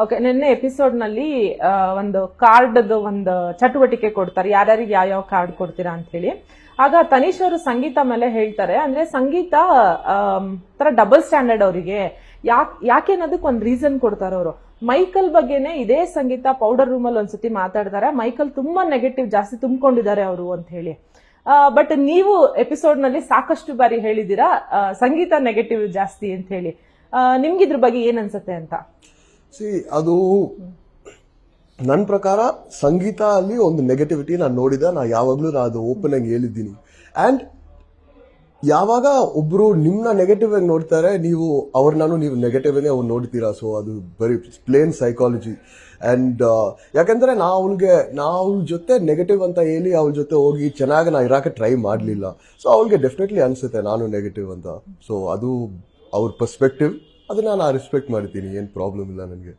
Okay, ನಿನ್ನೆ episode ನಲ್ಲಿ ಒಂದು ಕಾರ್ಡ್ ಒಂದು ಚಟುವಟಿಕೆ ಕೊಡ್ತಾರೆ, ಯಾರ್ಯಾರಿಗೆ ಯಾವ ಕಾರ್ಡ್ ಕೊಡ್ತೀರಾ ಅಂತ ಹೇಳಿ. ಆಗ ತನೀಶ್ ಅವರು ಸಂಗೀತ ಮೇಲೆ ಹೇಳ್ತಾರೆ, ಅಂದ್ರೆ ಸಂಗೀತ ತರ ಡಬಲ್ ಸ್ಟ್ಯಾಂಡರ್ಡ್ ಅವರಿಗೆ ಯಾಕೆ ಅನ್ನೋದಕ್ಕೆ ಒಂದು ರೀಸನ್ ಕೊಡ್ತಾರೆ ಅವರು. ಮೈಕಲ್ ಬಗ್ಗೆನೆ ಇದೇ ಸಂಗೀತ ಪೌಡರ್ ರೂಮ್ ಅಲ್ಲಿ ಒಂದ್ಸತಿ ಮಾತಾಡ್ತಾರೆ, ಮೈಕಲ್ ತುಂಬಾ ನೆಗೆಟಿವ್ ಜಾಸ್ತಿ ತುಂಬಿಕೊಂಡಿದ್ದಾರೆ ಅವರು ಅಂತ ಹೇಳಿ. ಬಟ್ ನೀವು ಎಪಿಸೋಡ್ ನಲ್ಲಿ ಸಾಕಷ್ಟು ಬಾರಿ ಹೇಳಿದೀರಾ ಸಂಗೀತ ನೆಗೆಟಿವ್ ಜಾಸ್ತಿ ಅಂತ ಹೇಳಿ. ನಿಮ್ಗೆ ಇದ್ರ ಬಗ್ಗೆ ಏನ್ ಅನ್ಸುತ್ತೆ ಅಂತ? ಅದು ನನ್ನ ಪ್ರಕಾರ ಸಂಗೀತ ಅಲ್ಲಿ ಒಂದು ನೆಗೆಟಿವಿಟಿ ನಾನು ನೋಡಿದ, ನಾ ಯಾವಾಗ್ಲೂ ಅದು ಓಪನ್ ಆಗಿ ಹೇಳಿದ್ದೀನಿ. ಅಂಡ್ ಯಾವಾಗ ಒಬ್ರು ನಿಮ್ನ ನೆಗೆಟಿವ್ ಆಗಿ ನೋಡ್ತಾರೆ, ನೀವು ನೆಗೆಟಿವ್ ಆಗಿ ಅವ್ರು ನೋಡ್ತೀರಾ. ಸೊ ಅದು ಬರೀ ಪ್ಲೇನ್ ಸೈಕಾಲಜಿ. ಅಂಡ್ ಯಾಕಂದ್ರೆ ನಾವು ಜೊತೆ ನೆಗೆಟಿವ್ ಅಂತ ಹೇಳಿ ಅವಳ ಜೊತೆ ಹೋಗಿ ಚೆನ್ನಾಗಿ ನಾ ಇರಾಕೆ ಟ್ರೈ ಮಾಡ್ಲಿಲ್ಲ. ಸೊ ಅವಳಿಗೆ ಡೆಫಿನೆಟ್ಲಿ ಅನ್ಸುತ್ತೆ ನಾನು ನೆಗೆಟಿವ್ ಅಂತ. ಸೊ ಅದು ಅವ್ರ ಪರ್ಸ್ಪೆಕ್ಟಿವ್, ಅದನ್ನ ನಾನು ರೆಸ್ಪೆಕ್ಟ್ ಮಾಡ್ತೀನಿ, ಏನ್ ಪ್ರಾಬ್ಲಮ್ ಇಲ್ಲ ನನಗೆ.